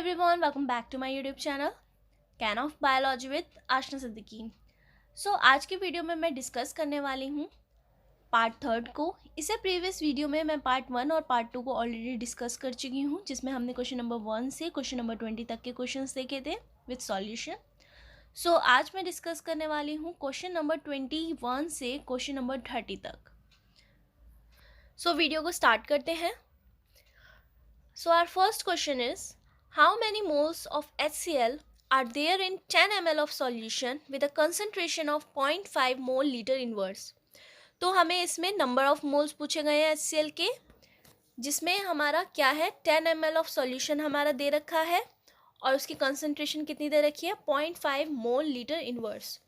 everyone, welcome back to my YouTube channel can of biology with Ashna Siddiqui. आज की video में मैं डिस्कस करने वाली हूँ पार्ट 3 को। इससे प्रीवियस वीडियो में मैं पार्ट 1 और पार्ट 2 को ऑलरेडी डिस्कस कर चुकी हूँ, जिसमें हमने क्वेश्चन नंबर 1 से क्वेश्चन नंबर 20 तक के क्वेश्चंस देखे थे विद सॉल्यूशन। आज मैं डिस्कस करने वाली हूँ क्वेश्चन नंबर 21 से क्वेश्चन नंबर 30 तक। वीडियो को स्टार्ट करते हैं। Our first question is how many moles of HCl are there in 10 ml of solution with a concentration of 0.5 mole liter inverse। तो हमें इसमें नंबर ऑफ मोल्स पूछे गए हैं HCl के, जिसमें हमारा क्या है 10 ml ऑफ सॉल्यूशन हमारा दे रखा है और उसकी कंसंट्रेशन कितनी दे रखी है 0.5 मोल लीटर इनवर्स।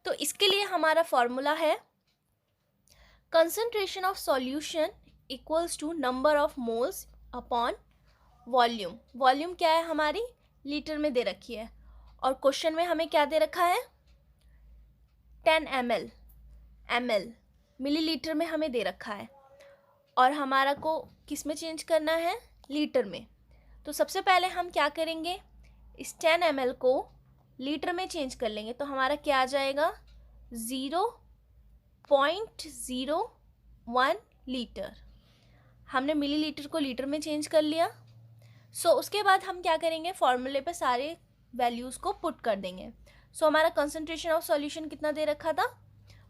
तो इसके लिए हमारा फॉर्मूला है concentration of solution equals to number of moles upon volume. Volume क्या है हमारी लीटर में दे रखी है और क्वेश्चन में हमें क्या दे रखा है 10 ml मिलीलीटर में हमें दे रखा है और हमारा को किस में चेंज करना है लीटर में। तो सबसे पहले हम क्या करेंगे इस 10 ml को लीटर में चेंज कर लेंगे। तो हमारा क्या आ जाएगा 0.01 लीटर। हमने मिलीलीटर को लीटर में चेंज कर लिया। उसके बाद हम क्या करेंगे फॉर्मूले पे सारे वैल्यूज़ को पुट कर देंगे। हमारा कंसंट्रेशन ऑफ सॉल्यूशन कितना दे रखा था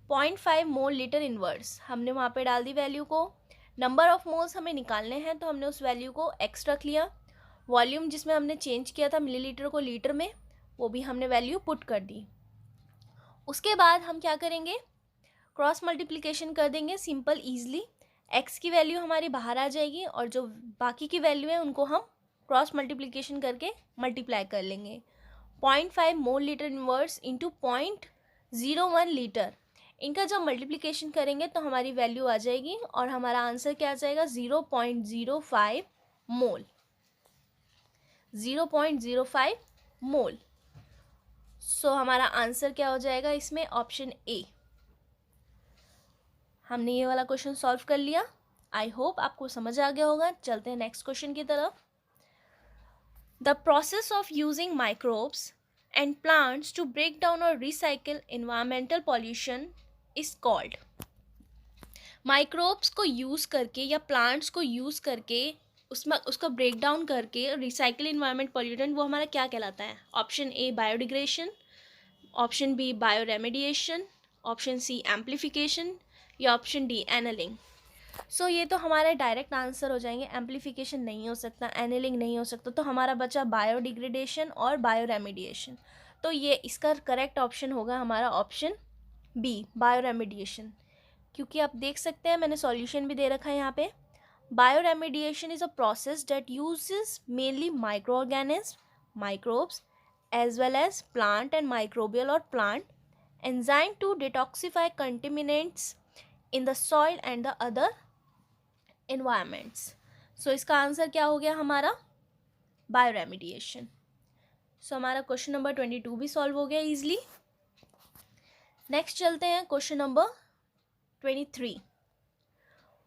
0.5 मोल लीटर इनवर्स, हमने वहाँ पे डाल दी वैल्यू को। नंबर ऑफ मोल्स हमें निकालने हैं तो हमने उस वैल्यू को एक्स रख लिया। वॉल्यूम जिसमें हमने चेंज किया था मिलीलीटर को लीटर में, वो भी हमने वैल्यू पुट कर दी। उसके बाद हम क्या करेंगे क्रॉस मल्टीप्लिकेशन कर देंगे सिंपल ईजिली। एक्स की वैल्यू हमारी बाहर आ जाएगी और जो बाकी की वैल्यू है उनको हम क्रॉस मल्टीप्लिकेशन करके मल्टीप्लाई कर लेंगे। 0.5 mole litre inverse into 0.01 litre, इनका जब मल्टीप्लिकेशन करेंगे तो हमारी वैल्यू आ जाएगी और हमारा आंसर क्या आ जाएगा 0.05 मोल। 0.05 मोल। हमारा आंसर क्या हो जाएगा इसमें ऑप्शन ए। हमने ये वाला क्वेश्चन सॉल्व कर लिया। आई होप आपको समझ आ गया होगा। चलते हैं नेक्स्ट क्वेश्चन की तरफ। The process of using microbes and plants to break down or recycle environmental pollution is called। Microbes को यूज़ करके या प्लांट्स को यूज़ करके उसमें उसका ब्रेक डाउन करके रिसाइकिल इन्वायरमेंट पॉल्यूटेंट वो हमारा क्या कहलाता है। Option A biodegradation, option B bioremediation, option C amplification या ऑप्शन डी एनलिंग। ये तो हमारे डायरेक्ट आंसर हो जाएंगे। एम्प्लीफिकेशन नहीं हो सकता, एनलिंग नहीं हो सकता, तो हमारा बचा बायोडिग्रेडेशन और बायोरेमेडिएशन। तो ये इसका करेक्ट ऑप्शन होगा हमारा ऑप्शन बी बायोरेमेडिएशन, क्योंकि आप देख सकते हैं मैंने सॉल्यूशन भी दे रखा है यहाँ पे। Bioremediation is a process that uses mainly micro organism microbes as well as plant and microbial और plant enzyme to detoxify contaminants in the soil and the other environments. इसका आंसर क्या हो गया हमारा बायोरेमेडिएशन। हमारा क्वेश्चन नंबर 22 भी solve हो गया इजीली। नेक्स्ट चलते हैं question number 23।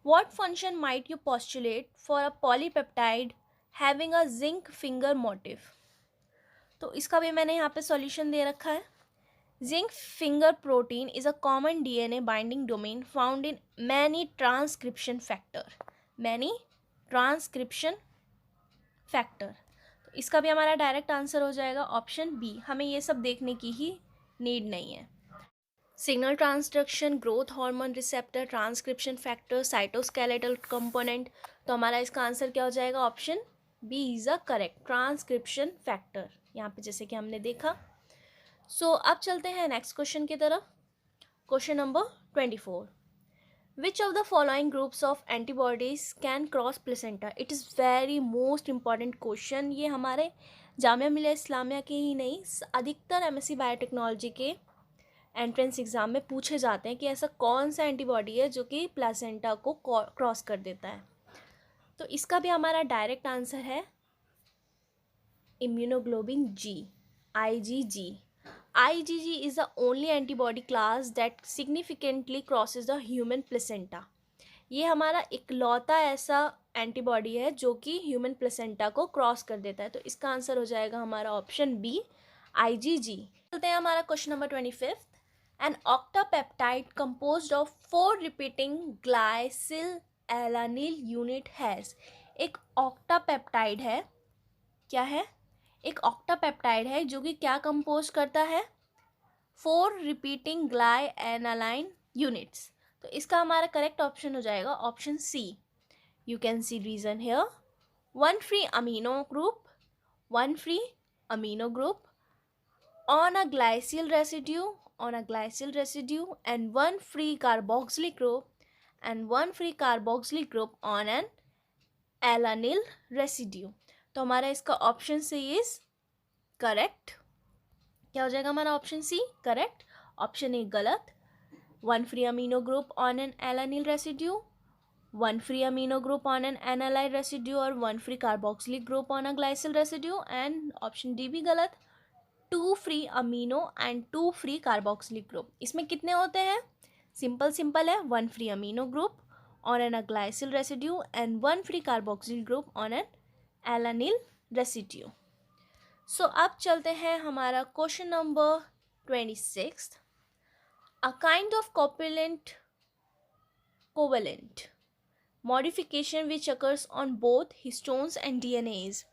What function might you postulate for a polypeptide having a zinc finger motive. तो इसका भी मैंने यहाँ पे सॉल्यूशन दे रखा है। Zinc finger protein is a common DNA binding domain found in many transcription factor। तो इसका भी हमारा डायरेक्ट आंसर हो जाएगा ऑप्शन बी। हमें ये सब देखने की ही नीड नहीं है। Signal transduction, growth hormone receptor, transcription factor, cytoskeletal component. तो हमारा इसका आंसर क्या हो जाएगा option B is a correct transcription factor, यहाँ पे जैसे कि हमने देखा। अब चलते हैं नेक्स्ट क्वेश्चन की तरफ। Question number 24। Which of the following groups of antibodies can cross placenta. It is very most important question. ये हमारे जामिया मिलिया इस्लामिया के ही नहीं, अधिकतर MSc बायोटेक्नोलॉजी के एंट्रेंस एग्ज़ाम में पूछे जाते हैं कि ऐसा कौन सा एंटीबॉडी है जो कि प्लेसेंटा को क्रॉस कर देता है। तो इसका भी हमारा डायरेक्ट आंसर है immunoglobulin G, IgG। IgG is the only antibody class that significantly crosses the human placenta। ये हमारा इकलौता ऐसा एंटीबॉडी है जो कि ह्यूमन प्लेसेंटा को क्रॉस कर देता है। तो इसका आंसर हो जाएगा हमारा ऑप्शन बी, IgG। चलते हैं हमारा question number 25। An octapeptide composed of 4 repeating glycyl alanyl unit has. एक ऑक्टापेप्टाइड है, क्या है? एक ऑक्टापेप्टाइड है जो कि क्या कंपोज करता है? 4 रिपीटिंग ग्लाइएनालाइन यूनिट्स। तो इसका हमारा करेक्ट ऑप्शन हो जाएगा option C. You can see reason here. 1 free amino group, 1 free amino group on a glycyl residue, and 1 free carboxylic group, and 1 free carboxylic group on an alanyl residue। तो हमारा इसका option C is correct. क्या हो जाएगा हमारा option C? Correct. Option A गलत। 1 free amino group on an alanyl residue, 1 free amino group on an analyl residue और 1 free carboxylic group on a glycyl residue, and option D भी गलत। 2 free amino and 2 free carboxylic group। इसमें कितने होते हैं? Simple है, 1 free amino group on an glycyl residue and 1 free carboxylic group on an alanyl residue। सो अब चलते हैं हमारा question number 26। A kind of covalent modification which occurs on both histones and DNAs।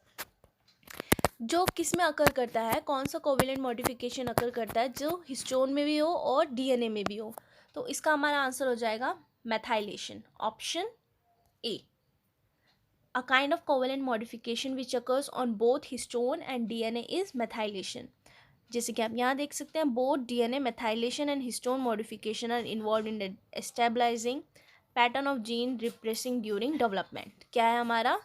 जो किस में अकर करता है? कौन सा कोवेलेंट मॉडिफिकेशन अकर करता है जो हिस्टोन में भी हो और DNA में भी हो? तो इसका हमारा आंसर हो जाएगा methylation, option A. A kind of covalent modification which occurs on both histone and DNA is methylation। जैसे कि आप यहाँ देख सकते हैं, both DNA methylation and histone modification are involved in stabilizing pattern of gene repressing during development। क्या है हमारा?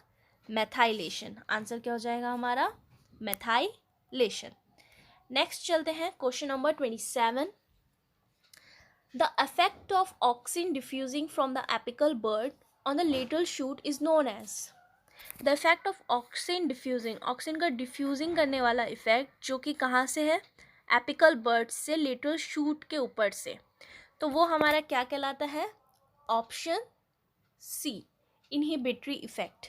methylation। आंसर क्या हो जाएगा हमारा? methylation। नेक्स्ट चलते हैं question number 27। The effect of auxin diffusing from the apical bud on the lateral shoot is known as। The effect of auxin diffusing, auxin का डिफ्यूजिंग करने वाला इफेक्ट जो कि कहाँ से है? एपिकल बर्ड से लेटरल शूट के ऊपर से। तो वो हमारा क्या कहलाता है? Option C, inhibitory effect.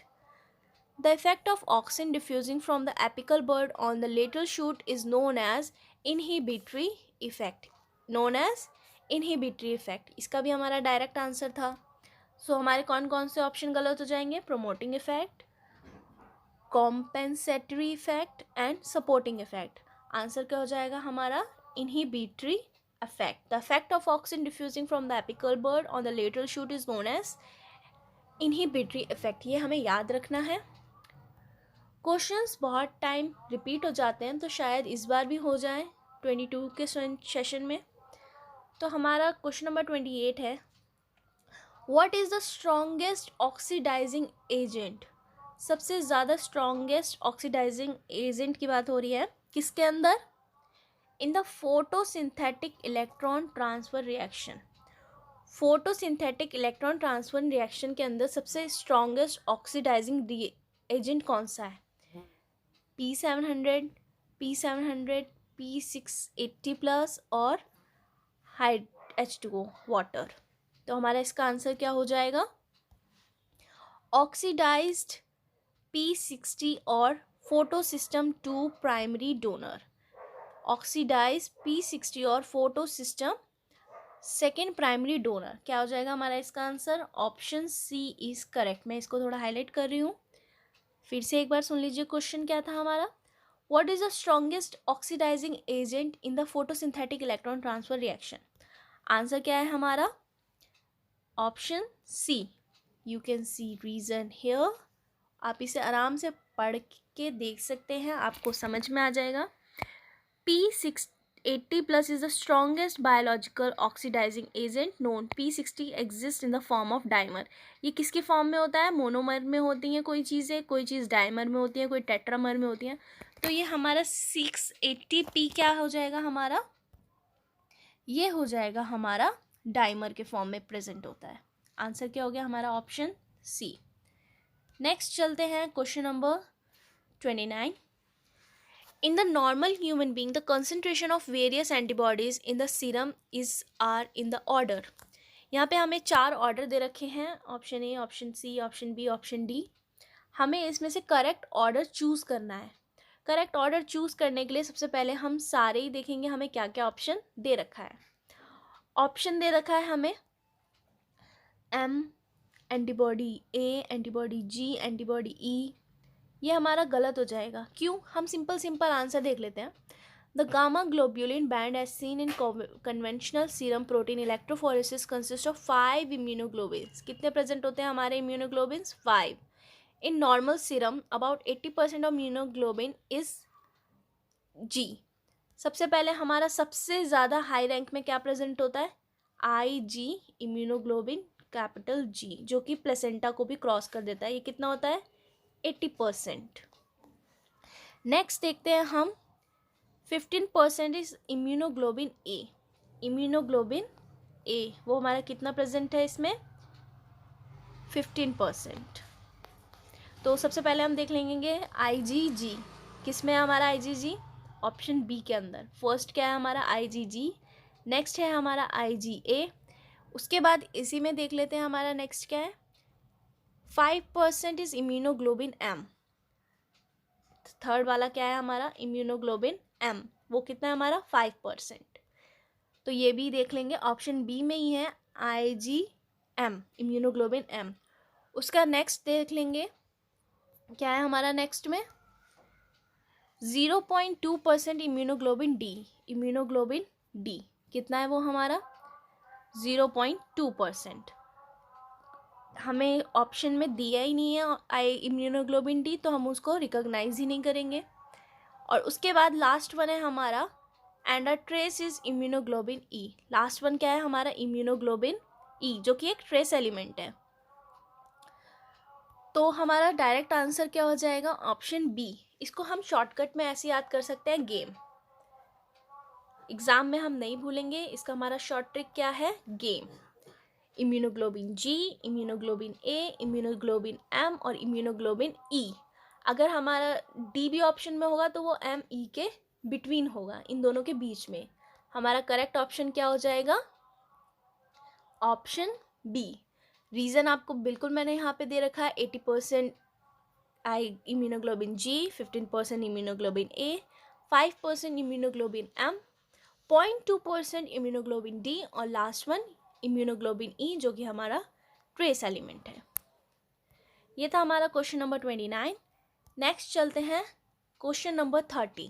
The effect of auxin diffusing from the apical bird on the lateral shoot is known as inhibitory effect, known as inhibitory effect. इसका भी हमारा डायरेक्ट आंसर था। सो हमारे कौन कौन से ऑप्शन गलत हो जाएंगे? Promoting effect, compensatory effect and supporting effect. Answer क्या हो जाएगा हमारा? Inhibitory effect. The effect of auxin diffusing from the apical bird on the lateral shoot is known as inhibitory effect. ये हमें याद रखना है। क्वेश्चंस बहुत टाइम रिपीट हो जाते हैं, तो शायद इस बार भी हो जाए 22 के सेशन में। तो हमारा क्वेश्चन नंबर 28 है, what is the strongest oxidizing agent? सबसे ज़्यादा स्ट्रॉन्गेस्ट ऑक्सीडाइजिंग एजेंट की बात हो रही है किसके अंदर? इन the photosynthetic electron transfer reaction. Photosynthetic electron transfer reaction के अंदर सबसे स्ट्रॉन्गेस्ट ऑक्सीडाइजिंग एजेंट कौन सा है? P700, P700, P680+ और H2O वाटर। तो हमारा इसका आंसर क्या हो जाएगा? ऑक्सीडाइज्ड P60 और photosystem 2 primary donor. Oxidise P60 और फोटोसिस्टम सेकेंड प्राइमरी डोनर। क्या हो जाएगा हमारा इसका answer? Option C is correct. मैं इसको थोड़ा हाईलाइट कर रही हूँ, फिर से एक बार सुन लीजिए। क्वेश्चन क्या था हमारा? What is the strongest oxidizing agent in the photosynthetic electron transfer reaction? Answer क्या है हमारा? Option C. You can see reason here. आप इसे आराम से पढ़ के देख सकते हैं, आपको समझ में आ जाएगा। P680+ is the strongest biological oxidizing agent known। P60 exists in the form of dimer। ये किसके फॉर्म में होता है? मोनोमर में होती हैं कोई चीज़ें, कोई चीज़ डाइमर में होती है, कोई टेट्रामर में होती है। तो ये हमारा 680P क्या हो जाएगा हमारा? ये हो जाएगा हमारा डाइमर के फॉर्म में प्रेजेंट होता है। आंसर क्या हो गया हमारा? ऑप्शन सी। नेक्स्ट चलते हैं question number 29। In the normal human being, the concentration of various antibodies in the serum are in the order। यहाँ पे हमें 4 ऑर्डर दे रखे हैं, option A, option C, option B, option D. हमें इसमें से करेक्ट ऑर्डर चूज़ करना है। करेक्ट ऑर्डर चूज़ करने के लिए सबसे पहले हम सारे ही देखेंगे हमें क्या क्या ऑप्शन दे रखा है। ऑप्शन दे रखा है हमें एम, एंटीबॉडी ए, एंटीबॉडी जी, एंटीबॉडी ई। ये हमारा गलत हो जाएगा। क्यों? हम सिंपल आंसर देख लेते हैं। The gamma globulin band as seen in conventional serum protein electrophoresis consist of 5 immunoglobulins. कितने प्रेजेंट होते हैं हमारे immunoglobulins? 5। In normal serum about 80% of immunoglobulin is G. सबसे पहले हमारा सबसे ज़्यादा हाई रैंक में क्या प्रेजेंट होता है? IG इम्यूनोग्लोबिन कैपिटल G, जो कि प्लेसेंटा को भी क्रॉस कर देता है। ये कितना होता है? 80%। नेक्स्ट देखते हैं हम 15% इज इम्यूनोग्लोबिन ए। इम्यूनोग्लोबिन ए वो हमारा कितना प्रेजेंट है इसमें? 15%। तो सबसे पहले हम देख लेंगे IgG। किस में है हमारा IgG? ऑप्शन बी के अंदर। फर्स्ट क्या है हमारा? IgG। नेक्स्ट है हमारा IgA। उसके बाद इसी में देख लेते हैं हमारा नेक्स्ट क्या है। 5% इज इम्यूनोग्लोबिन M। थर्ड वाला क्या है हमारा? Immunoglobulin M। वो कितना है हमारा? 5%। तो ये भी देख लेंगे, ऑप्शन बी में ही है IgM, इम्यूनोग्लोबिन M। उसका नेक्स्ट देख लेंगे क्या है हमारा नेक्स्ट में? 0.2% इम्यूनोग्लोबिन D। इम्यूनोग्लोबिन D कितना है वो हमारा? 0.2%। हमें ऑप्शन में दिया ही नहीं है इम्यूनोग्लोबिन D, तो हम उसको रिकॉग्नाइज ही नहीं करेंगे। और उसके बाद लास्ट वन है हमारा and a trace is immunoglobulin E। Last one क्या है हमारा? इम्यूनोग्लोबिन E, जो कि एक ट्रेस एलिमेंट है। तो हमारा डायरेक्ट आंसर क्या हो जाएगा? Option B. इसको हम शॉर्टकट में ऐसे याद कर सकते हैं, गेम। एग्जाम में हम नहीं भूलेंगे। इसका हमारा शॉर्ट ट्रिक क्या है? Game. Immunoglobulin G, immunoglobulin A, immunoglobulin M और इम्यूनोग्लोबिन E। अगर हमारा D भी ऑप्शन में होगा तो वो ME के बिटवीन होगा, इन दोनों के बीच में। हमारा करेक्ट ऑप्शन क्या हो जाएगा? Option B. रीज़न आपको बिल्कुल मैंने यहाँ पे दे रखा है। 80% immunoglobulin G, 15% immunoglobulin A, 5% immunoglobulin M, 0.2% immunoglobulin D और लास्ट वन इम्यूनोग्लोबिन E, जो कि हमारा ट्रेस एलिमेंट है। ये था हमारा क्वेश्चन नंबर 29। नेक्स्ट चलते हैं question number 30,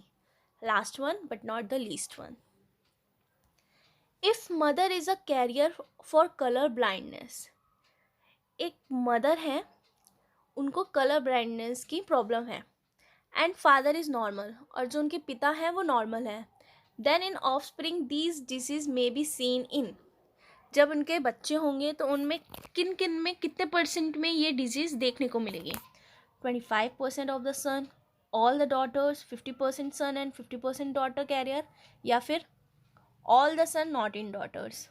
last one but not the least one. If mother is a carrier for colour blindness. एक मदर है, उनको कलर ब्लाइंडनेस की प्रॉब्लम है एंड फादर इज नॉर्मल, और जो उनके पिता हैं वो नॉर्मल है। Then in offspring these disease may be seen in. जब उनके बच्चे होंगे तो उनमें किन किन में कितने परसेंट में ये डिजीज़ देखने को मिलेगी? 25% of the son, all the daughters, 50% son and 50% daughter carrier, या फिर all the son not in daughters.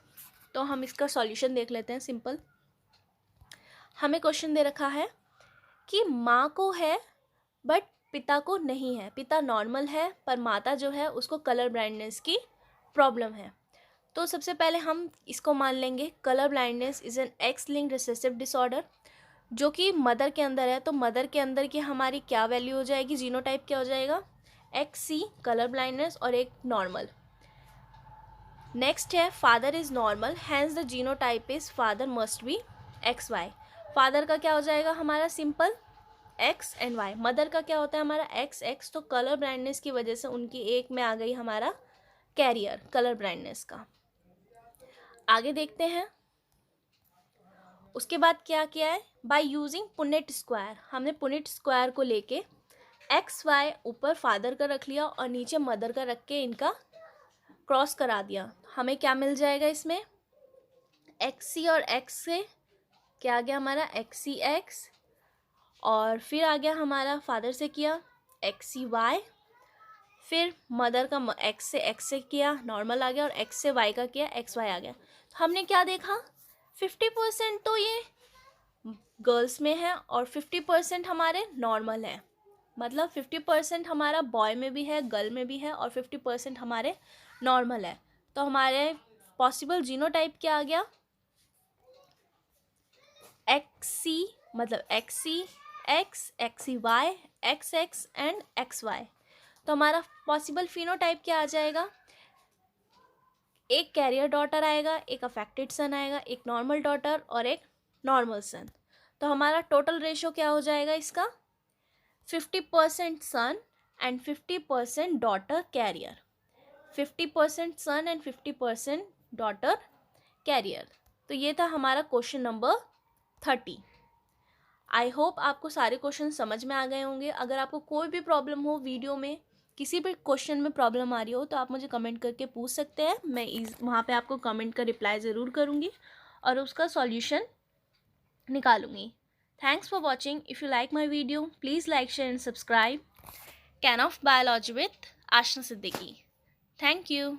तो हम इसका सॉल्यूशन देख लेते हैं। सिंपल, हमें क्वेश्चन दे रखा है कि माँ को है बट पिता को नहीं है। पिता नॉर्मल है पर माता जो है उसको कलर ब्लाइंडनेस की प्रॉब्लम है। तो सबसे पहले हम इसको मान लेंगे colour blindness is an x linked recessive disorder, जो कि मदर के अंदर है। तो मदर के अंदर की हमारी क्या वैल्यू हो जाएगी? जीनोटाइप क्या हो जाएगा? XC कलर ब्लाइंडनेस और एक नॉर्मल। नेक्स्ट है father is normal, hence the genotype is father must be XY। Father का क्या हो जाएगा हमारा? Simple X and Y। Mother का क्या होता है हमारा? XX। तो कलर ब्लाइंडनेस की वजह से उनकी एक में आ गई हमारा कैरियर कलर ब्लाइंडनेस का। आगे देखते हैं। उसके बाद क्या किया है? बाय यूजिंग पुनेट स्क्वायर, हमने पुनेट स्क्वायर को लेके XY ऊपर फादर का रख लिया और नीचे मदर का रख के इनका क्रॉस करा दिया। हमें क्या मिल जाएगा इसमें? XC और X से क्या आ गया हमारा? XCX, और फिर आ गया हमारा फादर से किया XCY, फिर मदर का X से X से किया नॉर्मल आ गया, और X से Y का किया XY आ गया। तो हमने क्या देखा? 50% तो ये गर्ल्स में है और 50% हमारे नॉर्मल है। मतलब 50% हमारा बॉय में भी है, गर्ल में भी है, और 50% हमारे नॉर्मल है। तो हमारे पॉसिबल जीनोटाइप क्या आ गया? एक्स सी मतलब X C X, X C Y, X X and X Y. तो हमारा पॉसिबल फिनोटाइप क्या आ जाएगा, एक कैरियर डॉटर आएगा, एक अफेक्टेड सन आएगा, एक नॉर्मल डॉटर और एक नॉर्मल सन। तो हमारा टोटल रेशो क्या हो जाएगा इसका, 50% son and 50% daughter carrier, 50% son and 50% daughter carrier. तो ये था हमारा क्वेश्चन नंबर 30। आई होप आपको सारे क्वेश्चन समझ में आ गए होंगे। अगर आपको कोई भी प्रॉब्लम हो वीडियो में, किसी भी क्वेश्चन में प्रॉब्लम आ रही हो, तो आप मुझे कमेंट करके पूछ सकते हैं। मैं वहाँ पे आपको कमेंट का रिप्लाई ज़रूर करूँगी और उसका सॉल्यूशन निकालूंगी। Thanks for watching. If you like my video please like, share and subscribe. Can of biology with Ashna Siddiqui. Thank you.